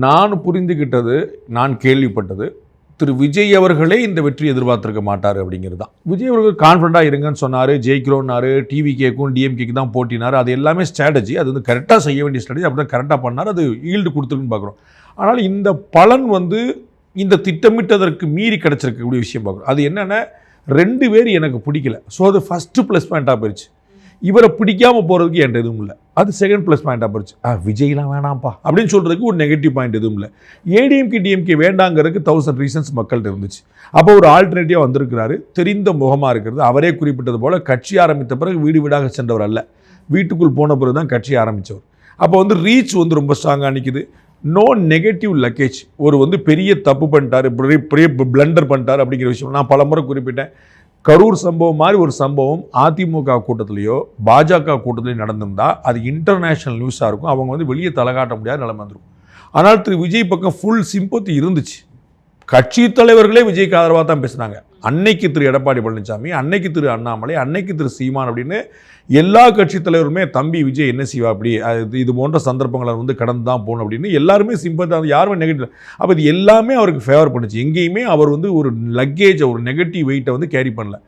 நான் புரிந்துகிட்டது, நான் கேள்விப்பட்டது, திரு விஜய் அவர்களே இந்த வெற்றி எதிர்பார்த்திருக்க மாட்டார் அப்படிங்கிறது தான். விஜய் அவர்கள் கான்ஃபிடண்டாக இருங்கன்னு சொன்னார், ஜெயிக்கிறோன்னாரு, டிவிகேக்கும் டிஎம்கேக்கு தான் போட்டினார். அது எல்லாமே ஸ்ட்ராட்டஜி. அது வந்து கரெக்டாக செய்ய வேண்டிய ஸ்ட்ராட்டஜி. அப்படி தான் கரெக்டாக பண்ணார். அது ஈல்டு கொடுத்துருக்குன்னு பார்க்குறோம். ஆனால் இந்த பலன் வந்து இந்த திட்டமிட்டதற்கு மீறி கிடச்சிருக்கக்கூடிய விஷயம் பார்க்குறோம். அது என்னென்னா 2 பேர் எனக்கு பிடிக்கல. ஸோ அது ஃபஸ்ட்டு ப்ளஸ் பாயிண்ட்டாக போயிடுச்சு. இவரை பிடிக்காமல் போகிறதுக்கு என்கிட்ட எதுவும் இல்லை. அது செகண்ட் ப்ளஸ் பாயிண்ட்டாக போயிடுச்சு. விஜய்லாம் வேணாம்ப்பா அப்படின்னு சொல்கிறதுக்கு ஒரு நெகட்டிவ் பாயிண்ட் எதுவும் இல்லை. ஏடிஎம்கே டிஎம்கே வேண்டாங்கிறதுக்கு 1000 ரீசன்ஸ் மக்கள்கிட்ட இருந்துச்சு. அப்போ ஒரு ஆல்டர்னேட்டிவாக வந்திருக்கிறாரு. தெரிந்த முகமாக இருக்கிறது. அவரே குறிப்பிட்டது போல் கட்சி ஆரம்பித்த பிறகு வீடு வீடாக சென்றவர் அல்ல. வீட்டுக்குள் போன பிறகு தான் கட்சி ஆரம்பித்தவர். அப்போ வந்து ரீச் வந்து ரொம்ப ஸ்ட்ராங்காக நிற்குது. No negative luggage. ஒரு வந்து பெரிய தப்பு பண்ணிட்டார், பெரிய பிளண்டர் பண்ணிட்டார் அப்படிங்கிற விஷயம் நான் பல முறை குறிப்பிட்டேன். கரூர் சம்பவம் மாதிரி ஒரு சம்பவம் அதிமுக கூட்டத்திலேயோ பாஜக கூட்டத்திலேயோ நடந்திருந்தால் அது இன்டர்நேஷ்னல் நியூஸாக இருக்கும். அவங்க வந்து வெளியே தலைகாட்ட முடியாத நிலைமை வந்துடும். ஆனால் திரு விஜய் பக்கம் ஃபுல் சிம்பத்தி இருந்துச்சு. கட்சி தலைவர்களே விஜய்க்கு ஆதரவாக தான் பேசுனாங்க. அன்னைக்கு திரு எடப்பாடி பழனிசாமி, அன்னைக்கு திரு அண்ணாமலை, அன்னைக்கு திரு சீமான் அப்படின்னு எல்லா கட்சி தலைவருமே தம்பி விஜய் என்ன செய்வா அப்படி இது போன்ற சந்தர்ப்பங்களை வந்து கடந்து தான் போகணும் அப்படின்னு எல்லாருமே சிம்பத்தி, யாருமே நெகட்டிவ். அப்போ இது எல்லாமே அவருக்கு ஃபேவர் பண்ணுச்சு. எங்கேயுமே அவர் வந்து ஒரு லக்கேஜ், ஒரு நெகட்டிவ் வெயிட்டை வந்து கேரி பண்ணல.